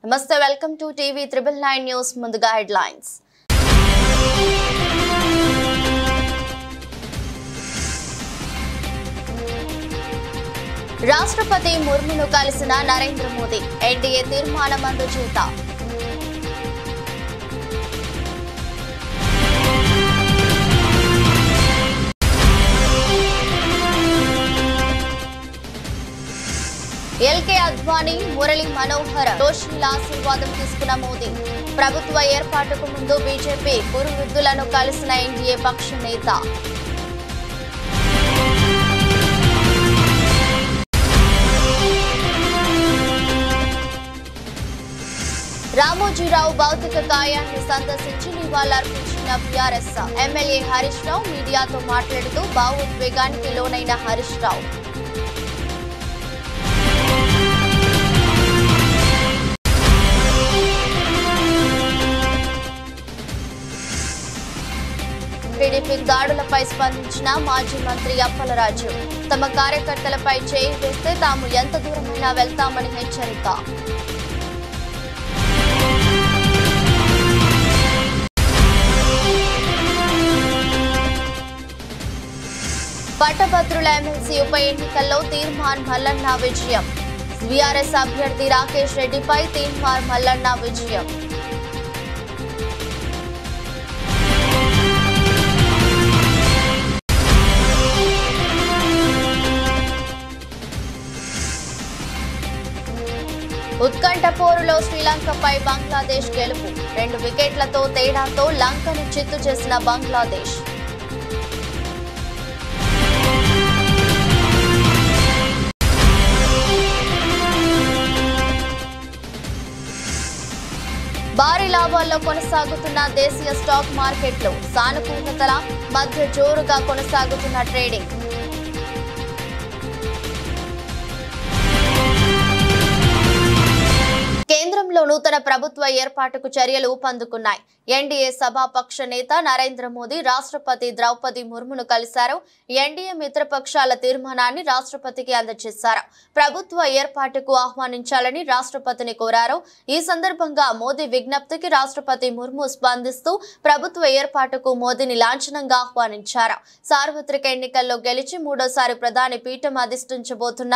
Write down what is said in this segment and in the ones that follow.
నమస్తే welcome to TV 999 news ముందుగా headlines రాష్ట్రపతి ముర్మును కలిసిన నరేంద్ర మోదీ ఎన్డీఏ తీర్మానం అందుచేత ఎల్కే అద్వానీ మురళీ మనోహర్ జోషిల ఆశీర్వాదం తీసుకున్న మోదీ ప్రభుత్వ ఏర్పాటుకు ముందు బీజేపీ కురువృద్ధులను కలిసిన ఎన్డీఏ పక్ష నేత రామోజీరావు భౌతిక కాయాన్ని సందర్శించి నివాళులర్పించిన బీఆర్ఎస్ ఎమ్మెల్యే హరీష్ రావు మీడియాతో మాట్లాడుతూ భావోద్వేగానికి లోనైన హరీష్ రావు టీడీపీ దాడులపై స్పందించిన మాజీ మంత్రి అప్పలరాజు తమ కార్యకర్తలపై చేయి వేస్తే తాము ఎంత దూరమైనా వెళ్తామని హెచ్చరిక పట్టభద్రుల ఎమ్మెల్సీ ఉప ఎన్నికల్లో తీర్మాన్ మల్లన్న విజయం బీఆర్ఎస్ అభ్యర్థి రాకేష్ రెడ్డిపై తీర్మాన్ మల్లన్న విజయం ఉత్కంఠ పోరులో శ్రీలంకపై బంగ్లాదేశ్ గెలుపు 2 వికెట్లతో తేడాతో లంకను చిత్తు చేసిన బంగ్లాదేశ్ భారీ లాభాల్లో కొనసాగుతున్న దేశీయ స్టాక్ మార్కెట్లు సానుకూలతల మధ్య జోరుగా కొనసాగుతున్న ట్రేడింగ్ కేంద్రంలో నూతన ప్రభుత్వ ఏర్పాటుకు చర్యలు ఊపందుకున్నాయి. ఎన్డీఏ సభాపక్ష నేత నరేంద్ర మోదీ రాష్ట్రపతి ద్రౌపది ముర్మును కలిశారు. ఎన్డీఏ మిత్రపక్షాల తీర్మానాన్ని రాష్ట్రపతికి అందజేశారు. ప్రభుత్వ ఏర్పాటుకు ఆహ్వానించాలని రాష్ట్రపతిని కోరారు. ఈ సందర్భంగా మోదీ విజ్ఞప్తికి రాష్ట్రపతి ముర్ము స్పందిస్తూ ప్రభుత్వ ఏర్పాటుకు మోదీని లాంఛనంగా ఆహ్వానించారు. సార్వత్రిక ఎన్నికల్లో గెలిచి 3వ ప్రధాని పీఠం అధిష్ఠించబోతున్న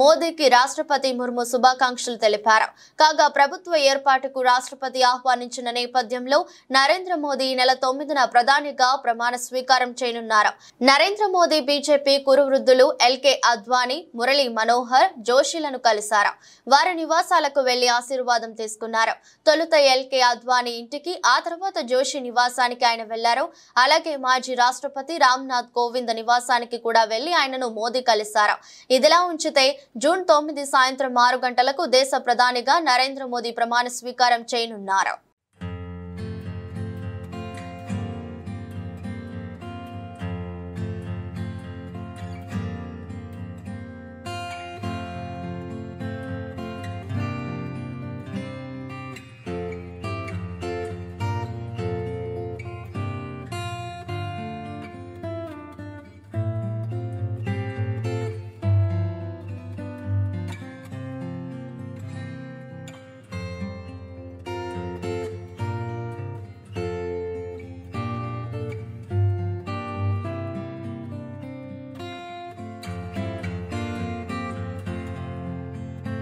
మోదీకి రాష్ట్రపతి ముర్ము శుభాకాంక్షలు తెలిపారు. కాగా ప్రభుత్వ ఏర్పాటుకు రాష్ట్రపతి ఆహ్వానించిన నేపథ్యంలో నరేంద్ర మోదీ ఈ నెల 9న ప్రధానిగా ప్రమాణ స్వీకారం చేయనున్నారు. నరేంద్ర మోదీ బీజేపీ కురువృద్ధులు ఎల్కే అద్వానీ, మురళీ మనోహర్ జోషిలను కలిశారు. వారి నివాసాలకు వెళ్లి ఆశీర్వాదం తీసుకున్నారు. తొలుత ఎల్కే అద్వానీ ఇంటికి, ఆ తర్వాత జోషి నివాసానికి ఆయన వెళ్లారు. అలాగే మాజీ రాష్ట్రపతి రామ్నాథ్ కోవింద్ నివాసానికి కూడా వెళ్లి ఆయనను మోదీ కలిశారు. ఇదిలా ఉంచితే జూన్ 9 సాయంత్రం 6 గంటలకు దేశ ప్రధానిగా నరేంద్ర మోదీ ప్రమాణ స్వీకారం చేయనున్నారు.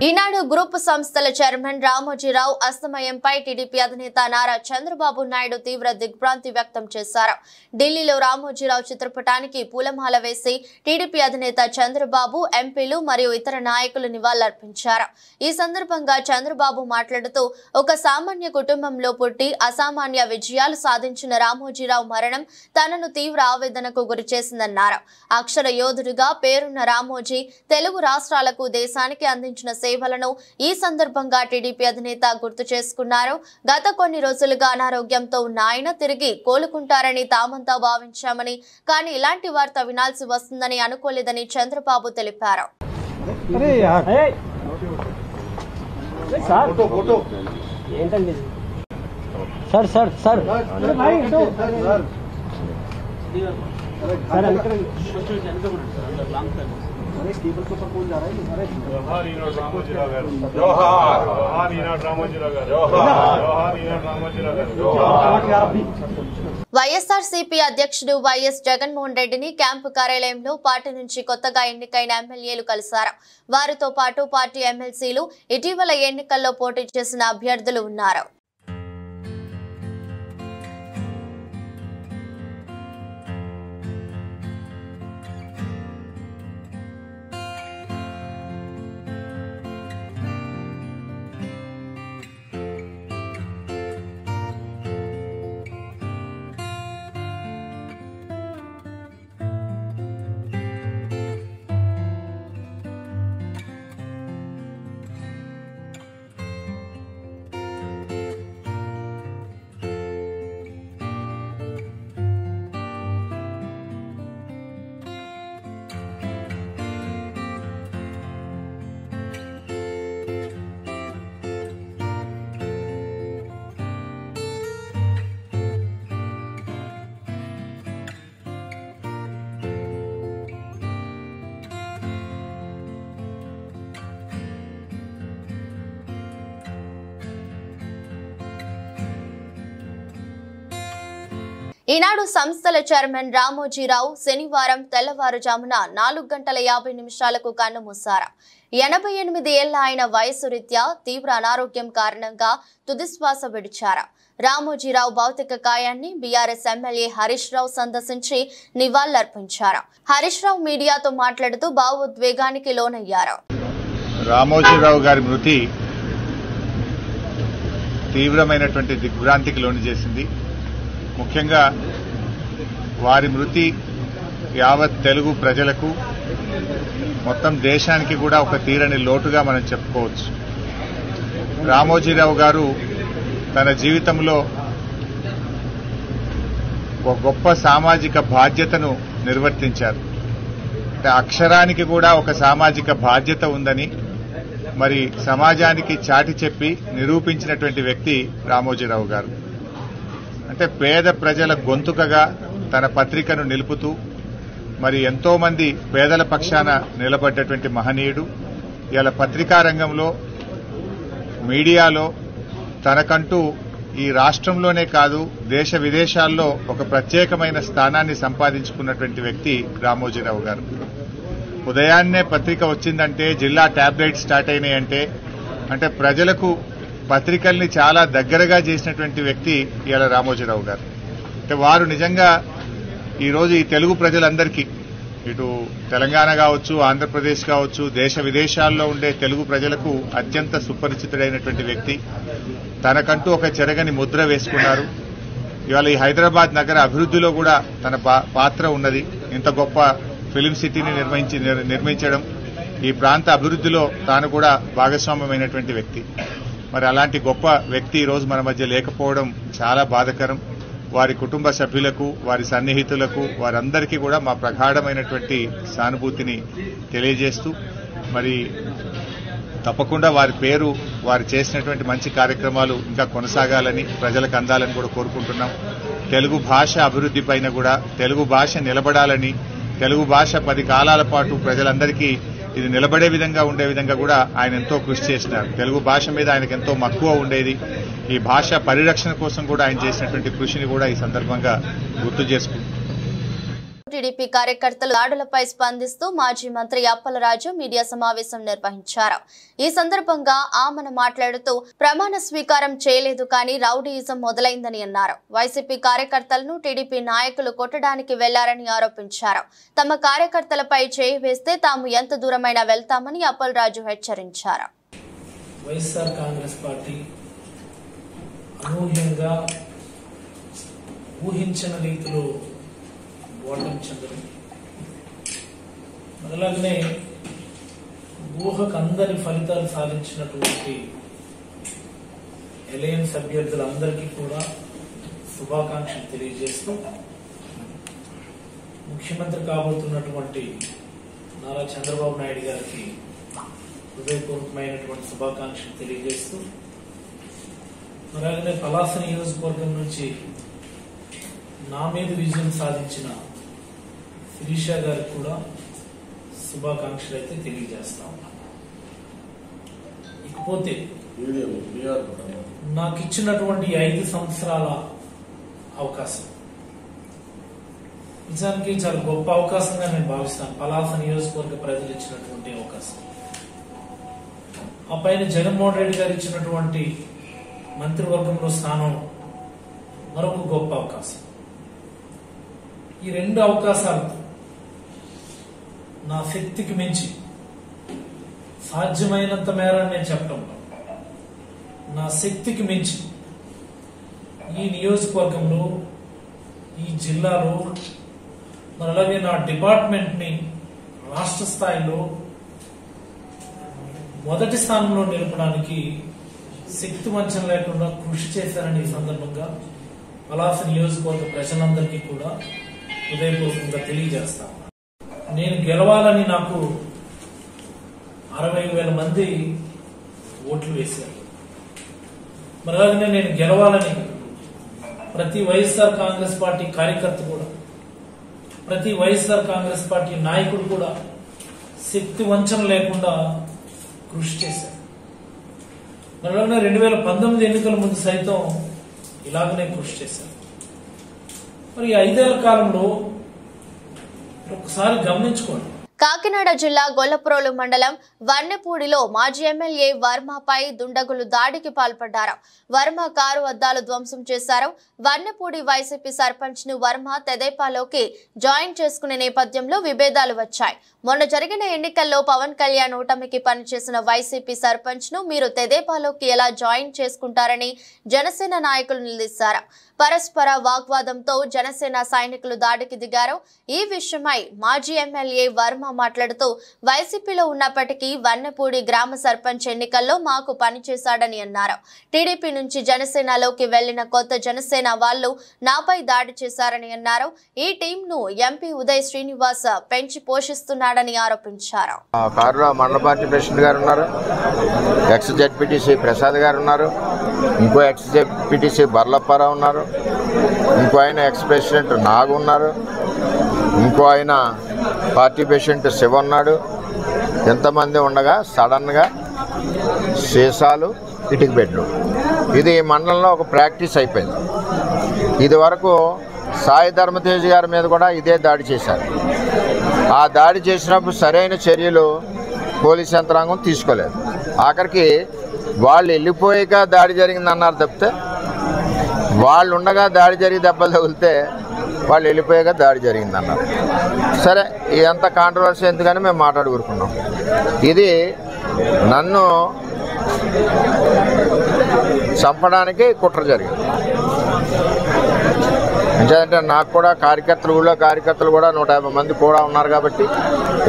ఈనాడు గ్రూప్ సంస్థల చైర్మన్ రామోజీరావు అస్తమయంపై టీడీపీ అధినేత నారా చంద్రబాబు నాయుడు తీవ్ర దిగ్భ్రాంతి వ్యక్తం చేశారు. ఢిల్లీలో రామోజీరావు చిత్రపటానికి పూలమాల వేసి టీడీపీ అధినేత చంద్రబాబు, ఎంపీలు మరియు ఇతర నాయకులు నివాళులర్పించారు. ఈ సందర్భంగా చంద్రబాబు మాట్లాడుతూ ఒక సామాన్య కుటుంబంలో పుట్టి అసామాన్య విజయాలు సాధించిన రామోజీరావు మరణం తనను తీవ్ర ఆవేదనకు గురిచేసిందన్నారు. అక్షర యోధుడిగా పేరున్న రామోజీ తెలుగు రాష్ట్రాలకు, దేశానికి అందించిన సేవలను ఈ సందర్భంగా టీడీపీ అధినేత గుర్తు చేసుకున్నారు. గత కొన్ని రోజులుగా అనారోగ్యంతో ఉన్న ఆయన తిరిగి కోలుకుంటారని తామంతా భావించామని, కానీ ఇలాంటి వార్త వినాల్సి వస్తుందని అనుకోలేదని చంద్రబాబు తెలిపారు. వైఎస్ఆర్సీపీ అధ్యక్షుడు వైఎస్ జగన్మోహన్ రెడ్డిని క్యాంపు కార్యాలయంలో పార్టీ నుంచి కొత్తగా ఎన్నికైన ఎమ్మెల్యేలు కలిశారు. వారితో పాటు పార్టీ ఎమ్మెల్సీలు, ఇటీవల ఎన్నికల్లో పోటీ చేసిన అభ్యర్థులు ఉన్నారు. ఈనాడు సంస్థల చైర్మన్ రామోజీరావు శనివారం తెల్లవారుజామున 4:50 కన్నుమూశారు. 88 ఏళ్ల ఆయన వయసు రీత్యా తీవ్ర అనారోగ్యం కారణంగా తుదిశ్వాస విడిచారు. రామోజీరావు భౌతిక కాయాన్ని బీఆర్ఎస్ ఎమ్మెల్యే హరీష్ రావు సందర్శించి నివాళులర్పించారు. హరీష్ రావు మీడియాతో మాట్లాడుతూ భావోద్వేగానికి లోనయ్యారు. రామోజీరావు గారి మృతి తీవ్రమైనటువంటి దిగ్భ్రాంతికి లోను చేసింది. ముఖ్యంగా వారి మృతి యావత్ తెలుగు ప్రజలకు, మొత్తం దేశానికి కూడా ఒక తీరని లోటుగా మనం చెప్పుకోవచ్చు. రామోజీరావు గారు తన జీవితంలో ఒక గొప్ప సామాజిక బాధ్యతను నిర్వర్తించారు. అక్షరానికి కూడా ఒక సామాజిక బాధ్యత ఉందని మరి సమాజానికి చాటి చెప్పి నిరూపించినటువంటి వ్యక్తి రామోజీరావు గారు. అంటే పేద ప్రజల గొంతుకగా తన పత్రికను నిలుపుతూ మరి ఎంతో మంది పేదల పక్షాన నిలబడ్డటువంటి మహనీయుడు. ఇలా పత్రికా రంగంలో, మీడియాలో తనకంటూ ఈ రాష్ట్రంలోనే కాదు దేశ విదేశాల్లో ఒక ప్రత్యేకమైన స్థానాన్ని సంపాదించుకున్నటువంటి వ్యక్తి రామోజీరావు గారు. ఉదయాన్నే పత్రిక వచ్చిందంటే, జిల్లా ట్యాబ్లెట్ స్టార్ట్ అయినాయంటే అంటే ప్రజలకు పత్రికల్ని చాలా దగ్గరగా చేసినటువంటి వ్యక్తి ఇవాళ రామోజీరావు గారు. అంటే వారు నిజంగా ఈరోజు ఈ తెలుగు ప్రజలందరికీ, ఇటు తెలంగాణ కావచ్చు, ఆంధ్రప్రదేశ్ కావచ్చు, దేశ విదేశాల్లో ఉండే తెలుగు ప్రజలకు అత్యంత సుపరిచితుడైనటువంటి వ్యక్తి. తనకంటూ ఒక చెరగని ముద్ర వేసుకున్నారు. ఇవాళ ఈ హైదరాబాద్ నగర అభివృద్ధిలో కూడా తన పాత్ర ఉన్నది. ఇంత గొప్ప ఫిలిం సిటీని నిర్మించడం, ఈ ప్రాంత అభివృద్ధిలో తాను కూడా భాగస్వామ్యమైనటువంటి వ్యక్తి. మరి అలాంటి గొప్ప వ్యక్తి ఈరోజు మన మధ్య లేకపోవడం చాలా బాధాకరం. వారి కుటుంబ సభ్యులకు, వారి సన్నిహితులకు, వారందరికీ కూడా మా ప్రగాఢమైనటువంటి సానుభూతిని తెలియజేస్తూ మరి తప్పకుండా వారి పేరు, వారు చేసినటువంటి మంచి కార్యక్రమాలు ఇంకా కొనసాగాలని, ప్రజలకు అందాలని కూడా కోరుకుంటున్నాం. తెలుగు భాష అభివృద్ధి పైన కూడా, తెలుగు భాష నిలబడాలని, తెలుగు భాష 10 కాలాల పాటు ప్రజలందరికీ ఇది నిలబడే విధంగా ఉండే విధంగా కూడా ఆయన ఎంతో కృషి చేసినారు. తెలుగు భాష మీద ఆయనకు ఎంతో మక్కువ ఉండేది. ఈ భాష పరిరక్షణ కోసం కూడా ఆయన చేసినటువంటి కృషిని కూడా ఈ సందర్భంగా గుర్తు చేసుకుంటున్నారు. టీడీపీ కార్యకర్తలు దాడులపై స్పందిస్తూ మాజీ మంత్రి అప్పలరాజు మీడియా సమావేశం నిర్వహించారు. ఈ సందర్భంగా ఆమెను మాట్లాడుతూ ప్రమాణ స్వీకారం చేయలేదు కానీ రౌడీయిజం మొదలైందని అన్నారు. వైసీపీ కార్యకర్తలను టీడీపీ నాయకులు కొట్టడానికి వెళ్లారని ఆరోపించారు. తమ కార్యకర్తలపై చేయి వేస్తే తాము ఎంత దూరమైనా వెళ్తామని అప్పలరాజు హెచ్చరించారు. వైఎస్ఆర్ కాంగ్రెస్ పార్టీ అనూహ్యంగా ఊహించిన రీతిలో ఓటమి చెందడం, అలాగనే ఊహకు అందని ఫలితాలు సాధించినటువంటి ఎలయన్స్ అభ్యర్థులందరికీ కూడా శుభాకాంక్షలు తెలియజేస్తూ, ముఖ్యమంత్రి కాబోతున్నటువంటి నారా చంద్రబాబు నాయుడు గారికి హృదయపూర్వకమైనటువంటి శుభాకాంక్షలు తెలియజేస్తూ, అలాగనే పలాస నియోజకవర్గం నుంచి నా మీద విజయం సాధించిన శిరీష గారికి కూడా శుభాకాంక్షలు అయితే తెలియజేస్తా ఉన్నాను. ఇకపోతే నాకు ఇచ్చినటువంటి 5 సంవత్సరాల అవకాశం నిజానికి చాలా గొప్ప అవకాశంగా నేను భావిస్తాను. పలాస నియోజకవర్గ ప్రజలు ఇచ్చినటువంటి అవకాశం, ఆ పైన జగన్మోహన్ రెడ్డి గారు ఇచ్చినటువంటి మంత్రివర్గంలో స్థానం మరొక గొప్ప అవకాశం. ఈ 2 అవకాశాలు నా శక్తికి మించి సాధ్యమైనంత మేర నేను చెప్పడంలో నా శక్తికి మించి ఈ నియోజకవర్గంలో, ఈ జిల్లాలో, మరి అలాగే నా డిపార్ట్మెంట్ ని రాష్ట్ర స్థాయిలో మొదటి స్థానంలో నిలపడానికి శక్తి వంచన లేకుండా కృషి చేశారని ఈ సందర్భంగా పలాస నియోజకవర్గ ప్రజలందరికీ కూడా హృదయపూర్వకంగా తెలియజేస్తాను. నేను గెలవాలని నాకు 60,000 మంది ఓట్లు వేశారు. మరి అలాగే నేను గెలవాలని ప్రతి వైఎస్ఆర్ కాంగ్రెస్ పార్టీ కార్యకర్త కూడా, ప్రతి వైఎస్ఆర్ కాంగ్రెస్ పార్టీ నాయకుడు కూడా శక్తి వంచన లేకుండా కృషి చేశారు. మరి అలాగే 2019 ఎన్నికల ముందు సైతం ఇలాగనే కృషి చేశారు. మరి 5 ఏళ్ల కాలంలో ఒకసారి గమనించుకోండి. కాకినాడ జిల్లా గొల్లప్రోలు మండలం వన్నెపూడిలో మాజీ ఎమ్మెల్యే వర్మపై దుండగులు దాడికి పాల్పడ్డారు. వర్మ కారు అద్దాలు ధ్వంసం చేశారు. వన్నెపూడి వైసీపీ సర్పంచ్ ను వర్మ తెదేపాలోకి జాయిన్ చేసుకునే నేపథ్యంలో విభేదాలు వచ్చాయి. మొన్న జరిగిన ఎన్నికల్లో పవన్ కళ్యాణ్ ఓటమికి పనిచేసిన వైసీపీ సర్పంచ్ ను మీరు తెదేపాలోకి ఎలా జాయిన్ చేసుకుంటారని జనసేన నాయకులు నిలదీశారు. పరస్పర వాగ్వాదంతో జనసేన సైనికులు దాడికి దిగారు. ఈ విషయమై మాజీ ఎమ్మెల్యే వర్మ మాట్లాడుతూ వైసీపీలో ఉన్నప్పటికీ వన్నెపూడి గ్రామ సర్పంచ్ ఎన్నికల్లో మాకు పనిచేశాడని అన్నారు. టీడీపీ నుంచి జనసేనలోకి వెళ్లిన కొత్త జనసేన వాళ్ళు నాపై దాడి చేశారని అన్నారు. ఈ టీం ను ఎంపీ ఉదయ్ శ్రీనివాస్ పెంచి పోషిస్తున్నాడని ఆరోపించారు. మండల పార్టీ ప్రెసిడెంట్ గారు ఉన్నారు, ఎక్స్ జెడ్పీటీసీ ప్రసాద్ గారు ఉన్నారు, ఇంకో ఎక్స్ జెడ్పీటీసీ బర్లప్పారావు ఉన్నారు, ఇంకో ఆయన ఎక్స్ ప్రెసిడెంట్ నాగు ఉన్నారు, ఇంకో ఆయన పార్టీ ప్రెసిడెంట్ శివ ఉన్నాడు. ఎంతమంది ఉండగా సడన్గా సీసాలు, ఇటుక బెడ్లు, ఇది మండలంలో ఒక ప్రాక్టీస్ అయిపోయింది. ఇది వరకు సాయి ధర్మతేజ్ గారి మీద కూడా ఇదే దాడి చేశారు. ఆ దాడి చేసినప్పుడు సరైన చర్యలు పోలీస్ యంత్రాంగం తీసుకోలేదు. ఆఖరికి వాళ్ళు వెళ్ళిపోయాక దాడి జరిగిందన్నారు తప్పితే, వాళ్ళు ఉండగా దాడి జరిగి దెబ్బలు తగిలితే వాళ్ళు వెళ్ళిపోయాక దాడి జరిగిందన్నారు. సరే, ఇదంతా కాంట్రవర్సీ ఎందుకని మేము మాట్లాడుకుంటున్నాం. ఇది నన్ను చంపడానికి కుట్ర జరిగింది. ఎందుకంటే నాకు కూడా కార్యకర్తలు, ఊళ్ళో కార్యకర్తలు కూడా 150 మంది కూడా ఉన్నారు కాబట్టి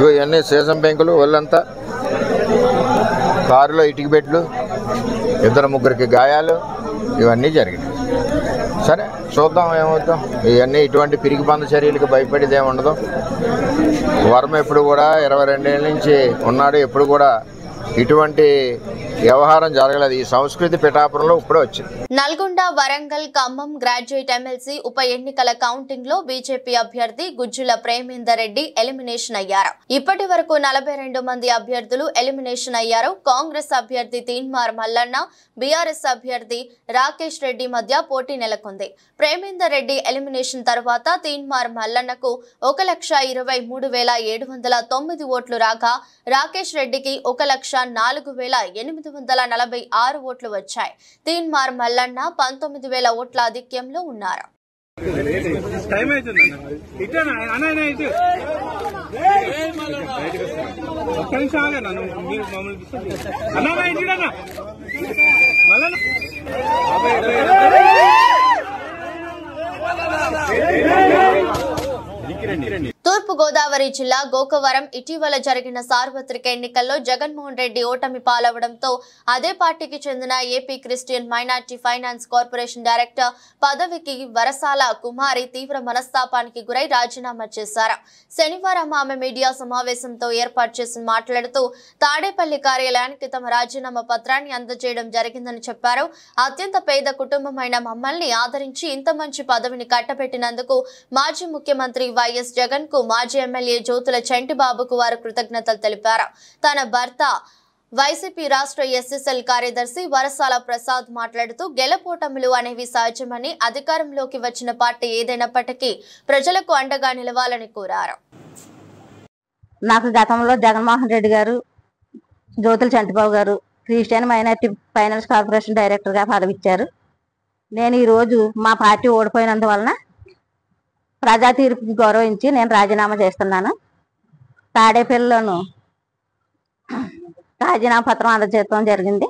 ఇవన్నీ సీసం బెంకులు, ఒళ్ళంతా కారులో ఇటుక బెడ్లు, 2-3 గాయాలు, ఇవన్నీ జరిగినాయి. సరే, చూద్దాం ఏమవుతాం. ఇవన్నీ ఇటువంటి పిరికి పంద చర్యలకు భయపడేది ఏమి ఉండదు. వర్మ ఎప్పుడు కూడా 22 ఏళ్ళ నుంచి ఉన్నాడు, ఎప్పుడు కూడా ఇటువంటి వ్యవహారం జరగలేదు. ఈ సంస్కృతి పిఠాపురంలో ఇప్పుడే వచ్చింది. నల్గొండ, వరంగల్, ఖమ్మం గ్రాడ్యుయేట్ ఎమ్మెల్సీ ఉప ఎన్నికల కౌంటింగ్ లో బీజేపీ అభ్యర్థి గుజ్జుల ప్రేమేందర్ రెడ్డి ఎలిమినేషన్ అయ్యారు. ఇప్పటి వరకు 42 మంది అభ్యర్థులు ఎలిమినేషన్ అయ్యారు. కాంగ్రెస్ అభ్యర్థి తీన్మార్ మల్లన్న, బీఆర్ఎస్ అభ్యర్థి రాకేష్ రెడ్డి మధ్య పోటీ నెలకొంది. ప్రేమేందర్ రెడ్డి ఎలిమినేషన్ తర్వాత తీన్మార్ మల్లన్నకు 1,23,709 ఓట్లు రాగా రాకేష్ రెడ్డికి 1,04,846 ఓట్లు వచ్చాయి. తీన్మార్ మల్లన్న 19,000 ఓట్ల ఆధిక్యంలో ఉన్నారు. తూర్పు గోదావరి జిల్లా గోకవరం ఇటీవల జరిగిన సార్వత్రిక ఎన్నికల్లో జగన్మోహన్ రెడ్డి ఓటమి పాలవడంతో అదే పార్టీకి చెందిన AP Christian minority finance corporation director పదవికి వరసాల కుమారి తీవ్ర మనస్తాపానికి గురై రాజీనామా చేశారు. శనివారం ఆమె మీడియా సమావేశంతో ఏర్పాటు చేసి మాట్లాడుతూ తాడేపల్లి కార్యాలయానికి తమ రాజీనామా పత్రాన్ని అందజేయడం జరిగిందని చెప్పారు. అత్యంత పేద కుటుంబమైన మమ్మల్ని ఆదరించి ఇంత మంచి పదవిని కట్టబెట్టినందుకు మాజీ ముఖ్యమంత్రి వైఎస్ జగన్ కు మాజీ ఎమ్మెల్యే జ్యోతుల చంటిబాబుకు వారు కృతజ్ఞతలు తెలిపారు. తన భర్త వైసీపీ రాష్ట్ర ఎస్ఎస్ఎల్ కార్యదర్శి వరసాల ప్రసాద్ మాట్లాడుతూ గెలుపోటములు అనేవి సహజమని, అధికారంలోకి వచ్చిన పార్టీ ఏదైనప్పటికీ ప్రజలకు అండగా నిలవాలని కోరారు. నాకు గతంలో జగన్మోహన్ రెడ్డి గారు, జ్యోతుల చంటిబాబు గారు క్రిస్టియన్ మైనారిటీ ఫైనాన్స్ కార్పొరేషన్ డైరెక్టర్గా పదవి ఇచ్చారు. నేను ఈరోజు మా పార్టీ ఓడిపోయినందువలన ప్రజా తీర్పుకి గౌరవించి నేను రాజీనామా చేస్తున్నాను. తాడేపల్లిలోను రాజీనామా పత్రం అందజేయడం జరిగింది.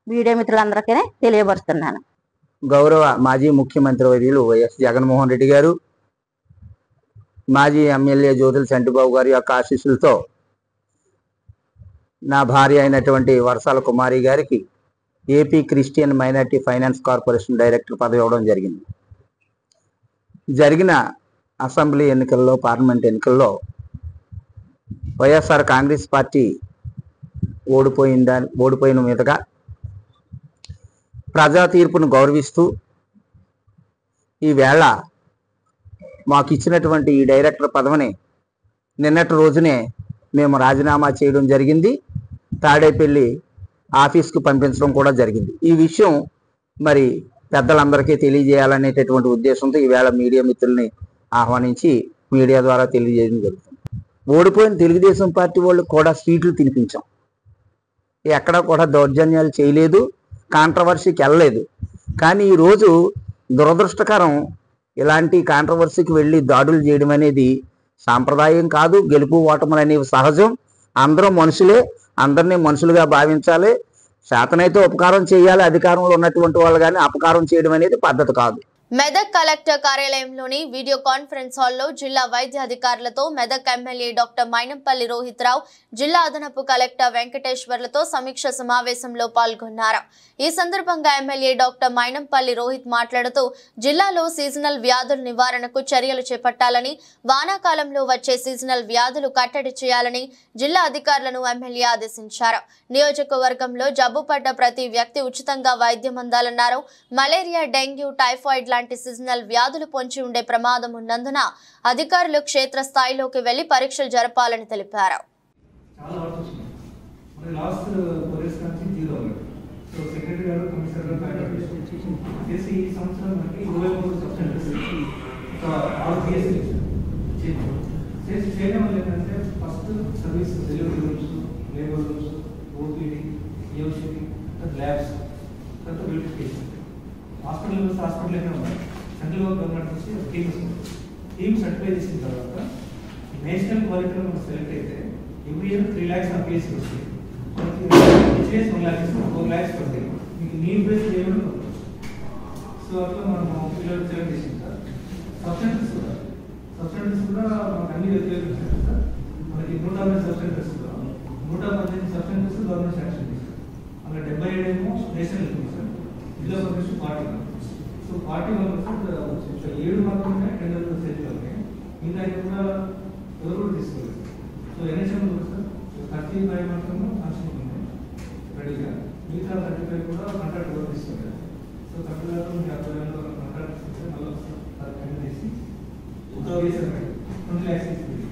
మీడియా మిత్రులందరికీ తెలియపరుస్తున్నాను. గౌరవ మాజీ ముఖ్యమంత్రి వర్యులు వైఎస్ జగన్మోహన్ రెడ్డి గారు, మాజీ ఎమ్మెల్యే జ్యోతుల చంటిబాబు గారి యొక్క ఆశీస్సులతో నా భార్య అయినటువంటి వరసాల కుమారి గారికి AP Christian minority finance corporation director పదవి ఇవ్వడం జరిగింది. జరిగిన అసెంబ్లీ ఎన్నికల్లో, పార్లమెంట్ ఎన్నికల్లో వైఎస్ఆర్ కాంగ్రెస్ పార్టీ ఓడిపోయిన మీదుగా ప్రజా తీర్పును గౌరవిస్తూ ఈవేళ మాకు ఇచ్చినటువంటి ఈ డైరెక్టర్ పదవిని నిన్నటి రోజునే మేము రాజీనామా చేయడం జరిగింది. తాడేపల్లి ఆఫీస్కి పంపించడం కూడా జరిగింది. ఈ విషయం మరి పెద్దలందరికీ తెలియజేయాలనేటటువంటి ఉద్దేశంతో ఈవేళ మీడియా మిత్రుల్ని ఆహ్వానించి మీడియా ద్వారా తెలియజేయడం జరుగుతుంది. ఓడిపోయిన తెలుగుదేశం పార్టీ వాళ్ళకి కూడా సీట్లు తినిపించాం. ఎక్కడ కూడా దౌర్జన్యాలు చేయలేదు, కాంట్రవర్సీకి వెళ్ళలేదు. కానీ ఈరోజు దురదృష్టకరం, ఇలాంటి కాంట్రవర్సీకి వెళ్ళి దాడులు చేయడం అనేది సాంప్రదాయం కాదు. గెలుపు ఓటములు అనేవి సహజం. అందరూ మనుషులే, అందరినీ మనుషులుగా భావించాలి. శాతనైతే ఉపకారం చేయాలి. అధికారంలో ఉన్నటువంటి వాళ్ళు కానీ అపకారం చేయడం అనేది పద్ధతి కాదు. మెదక్ కలెక్టర్ కార్యాలయంలోని వీడియో కాన్ఫరెన్స్ హాల్లో జిల్లా వైద్య అధికారులతో మెదక్ ఎమ్మెల్యే డాక్టర్ మైనంపల్లి రోహిత్ రావు, జిల్లా అదనపు కలెక్టర్ వెంకటేశ్వర్లతో సమీక్ష సమావేశంలో పాల్గొన్నారు. ఈ సందర్భంగా ఎమ్మెల్యే డాక్టర్ మైనంపల్లి రోహిత్ మాట్లాడుతూ జిల్లాలో సీజనల్ వ్యాధుల నివారణకు చర్యలు చేపట్టాలని, వానాకాలంలో వచ్చే సీజనల్ వ్యాధులు కట్టడి చేయాలని జిల్లా అధికారులను ఎమ్మెల్యే ఆదేశించారు. నియోజకవర్గంలో జబ్బుపడ్డ ప్రతి వ్యక్తి ఉచితంగా వైద్యం అందాలన్నారు. మలేరియా, డెంగ్యూ, టైఫాయిడ్ లాంటి సీజనల్ వ్యాధులు పొంచి ఉండే ప్రమాదం ఉన్నందున అధికారులు క్షేత్ర స్థాయిలోకి వెళ్లి పరీక్షలు జరపాలని తెలిపారు. హాస్పిటల్ సెంట్రల్ గవర్నమెంట్ నుంచి టీమ్ సర్టిఫై చేసిన తర్వాత నేషనల్ క్వాలిటీలో మనం సెలెక్ట్ అయితే ఎవ్రీ ఇయర్ 3 lakhs అప్లికేషన్ వస్తాయి. మనకి 1 lakh 4 lakhs పడతాయి. మీకు నీడ్ బేస్ చేయడం. సో అట్లా మనం పిల్లలు సెలెక్ట్ చేసిన సార్. సబ్స్టెన్సెస్ కూడా మనకు అన్ని వ్యతిరేకించారు సార్. మనకి 150 సబ్స్టెన్సెస్ 118 సబ్స్టెన్సెస్ గవర్నమెంట్ శాంక్షన్ చేశారు. అలా 77 ఏమో నేషనల్ సార్. జిల్లా పరిషత్ 40. సో 40 7 మాత్రమే టెండర్లు చేయాలి. ఇంకా కూడా ఎవరు కూడా తీసుకోలేదు. సో ఎన్హెచ్ఎం సార్ 35 మాత్రమే ఫంక్షన్ ఉంది రెడీగా. మిగతా 35 కూడా కాంట్రాక్ట్ కూడా తీసుకోలేదు. సో కాంట్రాక్ట్ 50,000 కాంట్రాక్ట్ ఇస్తే మళ్ళీ టెండర్ చేసి 20 lakhs ఇస్తుంది.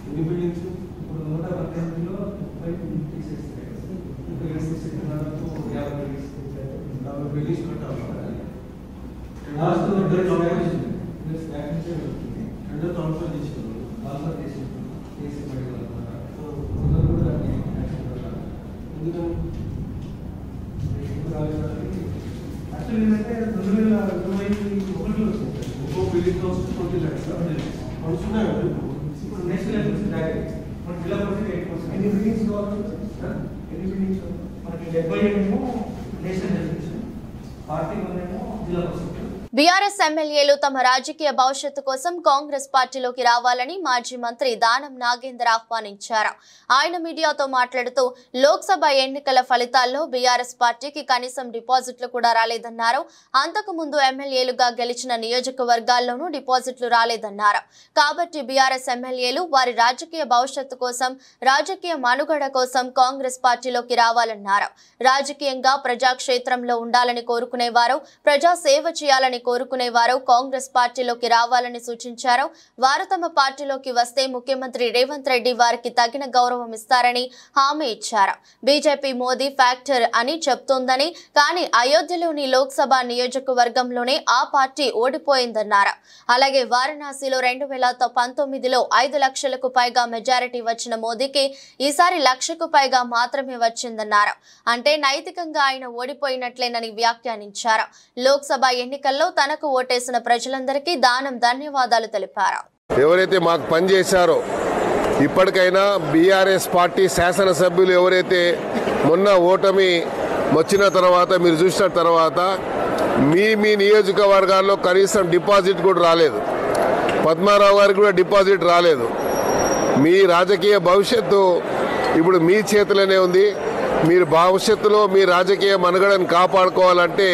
ఎన్ని బిల్డింగ్స్ ఇప్పుడు 118లో 30 తీసేస్తాయి. ఇంకా 50 బిల్డింగ్స్ కట్టాలి. లాస్ట్ బీఆర్ఎస్ ఎమ్మెల్యేలు తమ రాజకీయ భవిష్యత్తు కోసం కాంగ్రెస్ పార్టీలోకి రావాలని మాజీ మంత్రి దానం నాగేందర్ ఆహ్వానించారు. ఆయన మీడియాతో మాట్లాడుతూ లోక్సభ ఎన్నికల ఫలితాల్లో బీఆర్ఎస్ పార్టీకి కనీసం డిపాజిట్లు కూడా రాలేదన్నారు. అంతకు ముందు ఎమ్మెల్యేలుగా గెలిచిన నియోజకవర్గాల్లోనూ డిపాజిట్లు రాలేదన్నారు. కాబట్టి బీఆర్ఎస్ ఎమ్మెల్యేలు వారి రాజకీయ భవిష్యత్తు కోసం, రాజకీయ మనుగడ కోసం కాంగ్రెస్ పార్టీలోకి రావాలన్నారు. రాజకీయంగా ప్రజాక్షేత్రంలో ఉండాలని కోరుకునేవారు, ప్రజా సేవ చేయాలని కోరుకునే వారు కాంగ్రెస్ పార్టీలోకి రావాలని సూచించారు. వారు తమ పార్టీలోకి వస్తే ముఖ్యమంత్రి రేవంత్ రెడ్డి వారికి తగిన గౌరవం ఇస్తారని హామీ ఇచ్చారు. బీజేపీ మోదీ ఫ్యాక్టర్ అని చెప్తోందని, కానీ అయోధ్యలోని లోక్సభ నియోజకవర్గంలోనే ఆ పార్టీ ఓడిపోయిందన్నారు. అలాగే వారణాసిలో 2019లో 5 లక్షలకు పైగా మెజారిటీ వచ్చిన మోదీకి ఈసారి 1 లక్షకు పైగా మాత్రమే వచ్చిందన్నారు. అంటే నైతికంగా ఆయన ఓడిపోయినట్లేనని వ్యాఖ్యానించారు. లోక్సభ ఎన్నికల్లో తనకు ఓటేసిన ప్రజలందరికీ దానం ధన్యవాదాలు తెలిపారు. ఎవరైతే మాకు పనిచేశారో ఇప్పటికైనా బీఆర్ఎస్ పార్టీ శాసనసభ్యులు ఎవరైతే మొన్న ఓటమి వచ్చిన తర్వాత మీరు చూసిన తర్వాత మీ నియోజకవర్గాల్లో కనీసం డిపాజిట్ కూడా రాలేదు. పద్మారావు గారికి కూడా డిపాజిట్ రాలేదు. మీ రాజకీయ భవిష్యత్తు ఇప్పుడు మీ చేతిలోనే ఉంది. మీరు భవిష్యత్తులో మీ రాజకీయ మనుగడను కాపాడుకోవాలంటే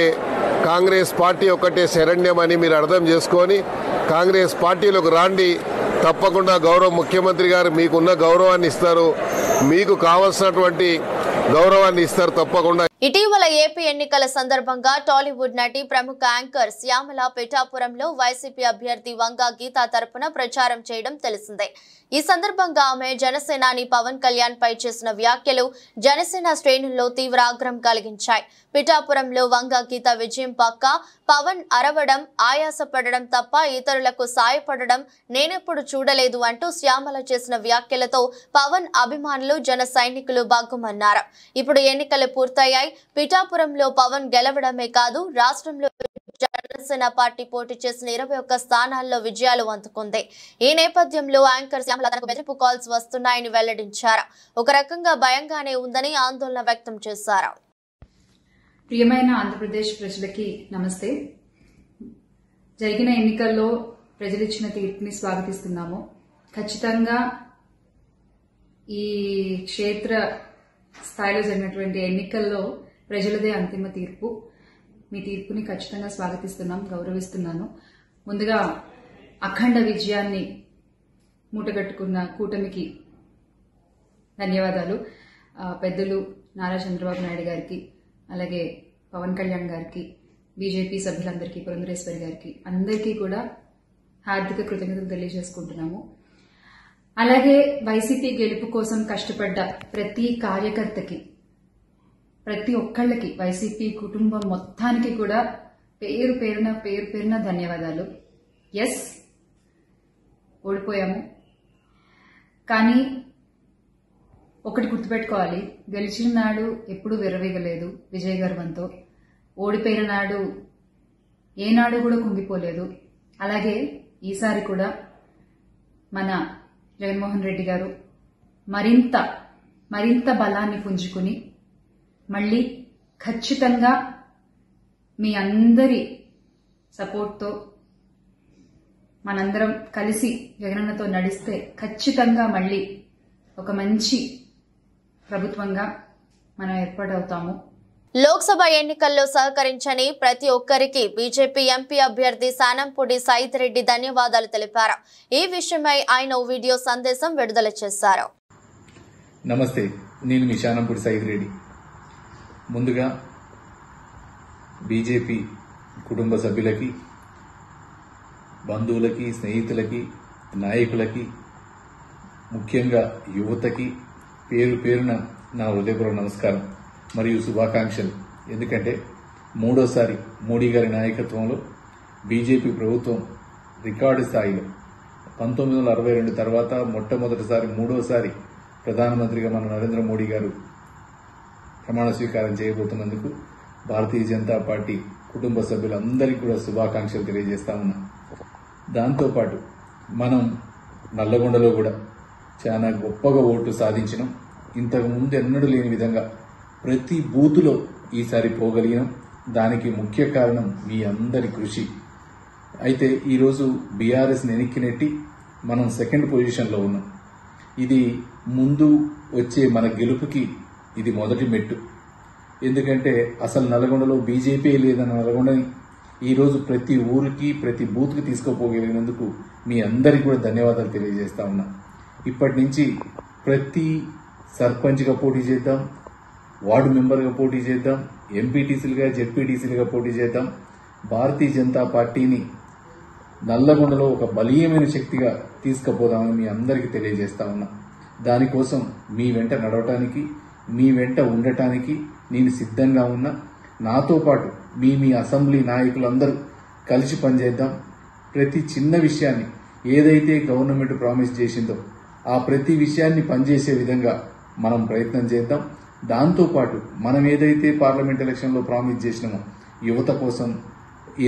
కాంగ్రెస్ పార్టీ ఒక్కటే శరణ్యమని మీరు అర్థం చేసుకొని కాంగ్రెస్ పార్టీలోకి రాండి. తప్పకుండా గౌరవ ముఖ్యమంత్రి గారు మీకున్న గౌరవాన్ని ఇస్తారు, మీకు కావాల్సినటువంటి గౌరవాన్ని ఇస్తారు తప్పకుండా. ఇటీవల ఏపీ ఎన్నికల సందర్భంగా టాలీవుడ్ నటి ప్రముఖ యాంకర్ శ్యామల పిఠాపురంలో వైసీపీ అభ్యర్థి వంగ గీత తరపున ప్రచారం చేయడం తెలిసిందే. ఈ సందర్భంగా ఆమె జనసేనాని పవన్ కళ్యాణ్ పై చేసిన వ్యాఖ్యలు జనసేన శ్రేణుల్లో తీవ్ర ఆగ్రహం కలిగించాయి. పిఠాపురంలో వంగ గీత విజయం పక్క, పవన్ అరవడం, ఆయాసపడడం తప్ప ఇతరులకు సాయపడడం నేనెప్పుడు చూడలేదు అంటూ శ్యామల చేసిన వ్యాఖ్యలతో పవన్ అభిమానులు జన సైనికులు బాగుమన్నారు. ఇప్పుడు ఎన్నికలు పూర్తయ్యాయి. పిఠాపురంలో పవన్ గెలవడమే కాదు, రాష్ట్రంలో జనసేన పార్టీ పోటీ చేసిన 21 స్థానాల్లో విజయాలు అందుకుంది. ఈ నేపథ్యంలో యాంకర్ శ్యామల తనకు బెదిరింపు కాల్స్ వస్తున్నాయని వెల్లడించారు. ఒక రకంగా భయంగానే ఉందని ఆందోళన వ్యక్తం చేశారు. ప్రియమైన ఆంధ్రప్రదేశ్ ప్రజలకి నమస్తే. జరిగిన ఎన్నికల్లో ప్రజలిచ్చిన తీర్పుని స్వాగతిస్తున్నాము. ఖచ్చితంగా ఈ క్షేత్ర స్థాయిలో జరిగినటువంటి ఎన్నికల్లో ప్రజలదే అంతిమ తీర్పు. మీ తీర్పుని ఖచ్చితంగా స్వాగతిస్తున్నాం, గౌరవిస్తున్నాను. ముందుగా అఖండ విజయాన్ని మూటగట్టుకున్న కూటమికి ధన్యవాదాలు. పెద్దలు నారా చంద్రబాబు నాయుడు గారికి, అలాగే పవన్ కళ్యాణ్ గారికి, బీజేపీ సభ్యులందరికీ, పురంధరేశ్వరి గారికి అందరికీ కూడా హార్దిక కృతజ్ఞతలు తెలియజేసుకుంటున్నాము. అలాగే వైసీపీ గెలుపు కోసం కష్టపడ్డ ప్రతి కార్యకర్తకి, ప్రతి ఒక్కళ్ళకి, వైసీపీ కుటుంబం మొత్తానికి కూడా పేరు పేరున ధన్యవాదాలు. ఎస్, ఓడిపోయాము, కానీ ఒకటి గుర్తుపెట్టుకోవాలి, గెలిచిన నాడు ఎప్పుడూ విర్రవీగలేదు విజయ గర్వంతో, ఓడిపోయిన నాడు ఏనాడు కూడా కుంగిపోలేదు. అలాగే ఈసారి కూడా మన జగన్మోహన్ రెడ్డి గారు మరింత బలాన్ని పుంజుకుని మళ్ళీ ఖచ్చితంగా మీ అందరి సపోర్ట్తో మనందరం కలిసి జగనన్నతో నడిస్తే ఖచ్చితంగా మళ్ళీ ఒక మంచి ప్రభుత్వంగా మనం ఏర్పాటవుతాము. లోక్సభ ఎన్నికల్లో సహకరించని ప్రతి ఒక్కరికి బీజేపీ ఎంపీ అభ్యర్థి సానంపూడి సైద్ రెడ్డి ధన్యవాదాలు తెలిపారు. ఈ విషయమై ఆయన వీడియో సందేశం విడుదల చేశారు. నమస్తే, నేను మీ సానంపూడి సైద్ రెడ్డి. ముందుగా బీజేపీ కుటుంబ సభ్యులకి, బంధువులకి, స్నేహితులకి, నాయకులకి, ముఖ్యంగా యువతకి పేరున నా హృదయపూర్వక నమస్కారం మరియు శుభాకాంక్షలు. ఎందుకంటే మూడోసారి మోడీ గారి నాయకత్వంలో బీజేపీ ప్రభుత్వం రికార్డు స్థాయిలో 1962 తర్వాత మొట్టమొదటిసారి మూడోసారి ప్రధానమంత్రిగా మన నరేంద్ర మోడీ గారు ప్రమాణ స్వీకారం చేయబోతున్నందుకు భారతీయ జనతా పార్టీ కుటుంబ సభ్యులందరికీ కూడా శుభాకాంక్షలు తెలియజేస్తా ఉన్నా. దాంతోపాటు మనం నల్లగొండలో కూడా చాలా గొప్పగా ఓటు సాధించినాం. ఇంతకు ముందు ఎన్నడూ లేని విధంగా ప్రతి బూతులో ఈసారి పోగలిగినాం. దానికి ముఖ్య కారణం మీ అందరి కృషి. అయితే ఈరోజు బీఆర్ఎస్ని వెనక్కి నెట్టి మనం సెకండ్ పొజిషన్లో ఉన్నాం. ఇది ముందు వచ్చే మన గెలుపుకి ఇది మొదటి మెట్టు. ఎందుకంటే అసలు నల్గొండలో బీజేపీ లేదన్న నల్గొండని ఈరోజు ప్రతి ఊరికి, ప్రతి బూత్కి తీసుకోపోగలిగినందుకు మీ అందరికీ కూడా ధన్యవాదాలు తెలియజేస్తా ఉన్నా. ఇప్పటి నుంచి ప్రతి సర్పంచ్గా పోటీ చేద్దాం, వార్డు మెంబర్గా పోటీ చేద్దాం, ఎంపీటీసీలుగా, జెడ్పీటీసీలుగా పోటీ చేద్దాం. భారతీయ జనతా పార్టీని నల్లగొండలో ఒక బలీయమైన శక్తిగా తీసుకుపోదామని మీ అందరికీ తెలియజేస్తా ఉన్నా. దానికోసం మీ వెంట నడవటానికి, మీ వెంట ఉండటానికి నేను సిద్ధంగా ఉన్నా. నాతో పాటు మీ అసెంబ్లీ నాయకులందరూ కలిసి పనిచేద్దాం. ప్రతి చిన్న విషయాన్ని ఏదైతే గవర్నమెంట్ ప్రామిస్ చేసిందో ఆ ప్రతి విషయాన్ని పనిచేసే విధంగా మనం ప్రయత్నం చేద్దాం. దాంతోపాటు మనం ఏదైతే పార్లమెంట్ ఎలక్షన్లో ప్రామిస్ చేసినామో యువత కోసం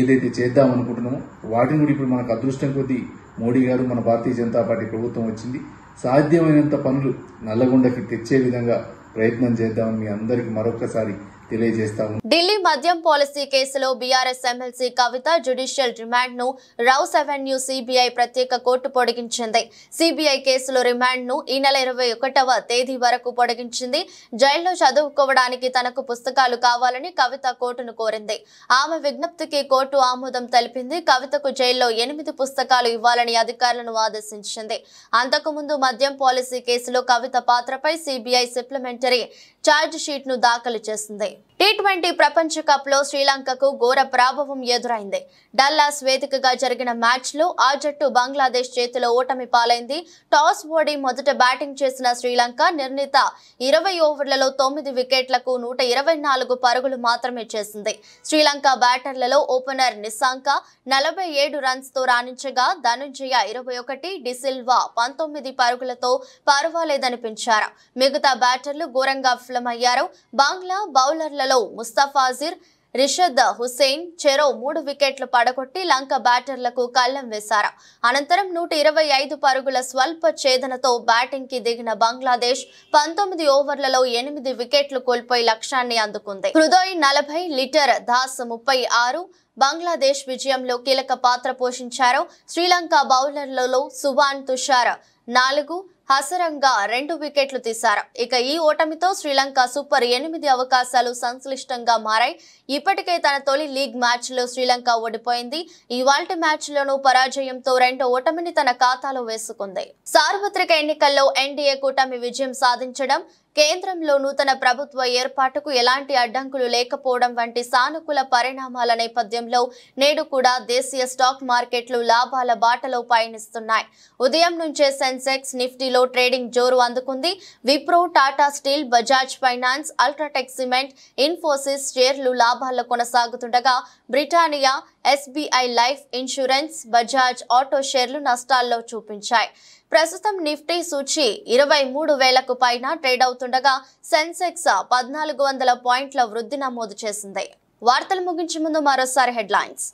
ఏదైతే చేద్దాం అనుకుంటున్నామో వాటిని కూడా ఇప్పుడు మనకు అదృష్టం కొద్దీ మోడీ గారు, మన భారతీయ జనతా పార్టీ ప్రభుత్వం వచ్చింది. సాధ్యమైనంత పనులు నల్లగొండకి తెచ్చే విధంగా ప్రయత్నం చేద్దామని మీ అందరికీ మరొకసారి తెలియజేస్తాము. ఢిల్లీ మద్యం పాలసీ కేసులో బీఆర్ఎస్ ఎమ్మెల్సీ కవిత జ్యుడిషియల్ రిమాండ్ ను రౌస్ అవెన్యూ సిబిఐ ప్రత్యేక కోర్టు పొడిగించింది. సిబిఐ కేసులో రిమాండ్ ను ఈ నెల 21వ తేదీ వరకు పొడిగించింది. జైల్లో చదువుకోవడానికి తనకు పుస్తకాలు కావాలని కవిత కోర్టును కోరింది. ఆమె విజ్ఞప్తికి కోర్టు ఆమోదం తెలిపింది. కవితకు జైల్లో 8 పుస్తకాలు ఇవ్వాలని అధికారులను ఆదేశించింది. అంతకుముందు మద్యం పాలసీ కేసులో కవిత పాత్రపై సిబిఐ సప్లిమెంటరీ ఛార్జ్ షీట్ ను దాఖలు చేసింది. T20 ప్రపంచ కప్ లో శ్రీలంకకు ఘోర ప్రాభవం ఎదురైంది. డల్లాస్ వేదికగా జరిగిన మ్యాచ్ లో ఆ జట్టు బంగ్లాదేశ్ చేతిలో ఓటమి పాలైంది. టాస్ ఓడి మొదట బ్యాటింగ్ చేసిన శ్రీలంక నిర్ణీత 20 ఓవర్లలో 9 వికెట్లకు 124 పరుగులు మాత్రమే చేసింది. శ్రీలంక బ్యాటర్లలో ఓపెనర్ నిశాంక 47 రన్స్ తో రాణించగా ధనుంజయ 21, డిసిల్వా 19 పరుగులతో పర్వాలేదనిపించారు. మిగతా బ్యాటర్లు ఘోరంగా విఫలమయ్యారు. బంగ్లా బౌలర్లలో ముస్తఫాజిర్, రిషద్ హుసేన్ చెరో 3 వికెట్లు పడగొట్టి లంక బ్యాటర్లకు కళ్లెం వేశారు. అనంతరం 125 పరుగుల స్వల్ప ఛేదనతో బ్యాటింగ్ కి దిగిన బంగ్లాదేశ్ 19 ఓవర్లలో 8 వికెట్లు కోల్పోయి లక్ష్యాన్ని అందుకుంది. హృదయ్ 40, లిటర్ దాస్ 36 బంగ్లాదేశ్ విజయంలో కీలక పాత్ర పోషించారు. శ్రీలంక బౌలర్లలో సువాన్ తుషార్ 4, హసరంగా 2 వికెట్లు తీశారు. ఇక ఈ ఓటమితో శ్రీలంక సూపర్ 8 అవకాశాలు సంక్లిష్టంగా మారాయి. ఇప్పటికే తన తొలి లీగ్ మ్యాచ్ లో శ్రీలంక ఓడిపోయింది. ఇవాల్టి మ్యాచ్ లోనూ పరాజయంతో 2వ ఓటమిని తన ఖాతాలో వేసుకుంది. సార్వత్రిక ఎన్నికల్లో ఎన్డీఏ కూటమి విజయం సాధించడం, కేంద్రంలో నూతన ప్రభుత్వ ఏర్పాటుకు ఎలాంటి అడ్డంకులు లేకపోవడం వంటి సానుకూల పరిణామాల నేపథ్యంలో నేడు కూడా దేశీయ స్టాక్ మార్కెట్లు లాభాల బాటలో పయనిస్తున్నాయి. ఉదయం నుంచే సెన్సెక్స్, నిఫ్టీలో ట్రేడింగ్ జోరు అందుకుంది. Wipro, Tata steel, Bajaj finance, UltraTech cement, Infosys షేర్లు లాభాల్లో కొనసాగుతుండగా Britannia, SBI life insurance, Bajaj auto షేర్లు నష్టాల్లో చూపించాయి. ప్రస్తుతం నిఫ్టీ సూచి 23,000కు పైన ట్రేడ్ అవుతుండగా సెన్సెక్స్ 1400 పాయింట్ల వృద్ధి నమోదు చేసింది. వార్తలు ముగించే ముందు మరోసారి హెడ్లైన్స్.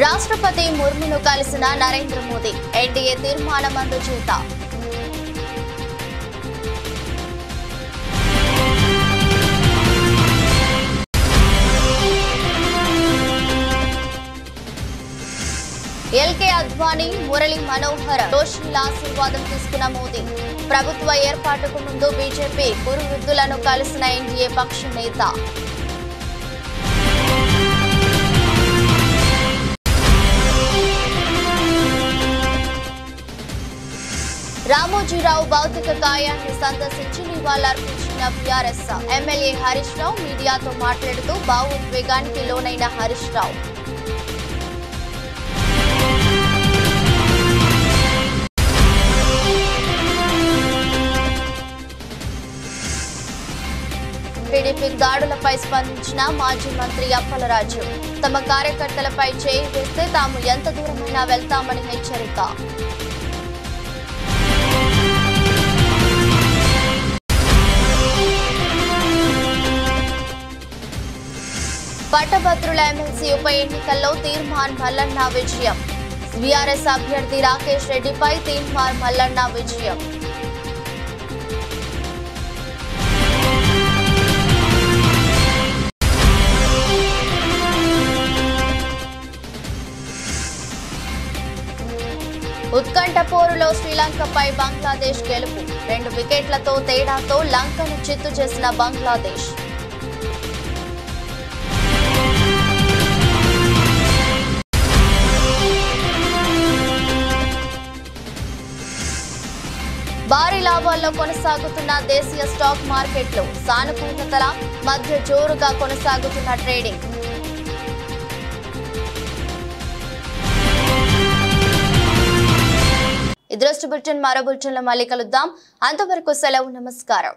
రాష్ట్రపతి ముర్మును కలిసిన నరేంద్ర మోదీ, ఎన్డీఏ తీర్మానం అందుచేత. ఎల్కే అద్వానీ, మురళీ మనోహర్ జోషిల ఆశీర్వాదం తీసుకున్న మోదీ. ప్రభుత్వ ఏర్పాటుకు ముందు బీజేపీ కురువృద్ధులను కలిసిన ఎన్డీఏ పక్ష నేత. రామోజీరావు భౌతిక కాయాన్ని సందర్శించి నివాళులర్పించిన బీఆర్ఎస్ ఎమ్మెల్యే హరీష్ రావు మీడియాతో మాట్లాడుతూ భావోద్వేగానికి లోనైన హరీష్ రావు టీడీపీ దాడులపై స్పందించిన మాజీ మంత్రి అప్పలరాజు. తమ కార్యకర్తలపై చేయి వేస్తే తాము ఎంత దూరమైనా వెళ్తామని హెచ్చరిక. పట్టభద్రుల ఎమ్మెల్సీ ఉప ఎన్నికల్లో తీర్మాన్ మల్లన్న విజయం. బీఆర్ఎస్ అభ్యర్థి రాకేష్ రెడ్డిపై తీర్మాన్ మల్లన్న విజయం. ఉత్కంఠ పోరులో శ్రీలంకపై బంగ్లాదేశ్ గెలుపు. 2 వికెట్లతో తేడాతో లంకను చిత్తు చేసిన బంగ్లాదేశ్. భారీ లాభాల్లో కొనసాగుతున్న దేశీయ స్టాక్ మార్కెట్లు, సానుకూలతల మధ్య జోరుగా కొనసాగుతున్న ట్రేడింగ్. ఈ దృష్టి బులెటిన్ మరో బులెటిన్లో మళ్ళీ కలుద్దాం. అంతవరకు సెలవు, నమస్కారం.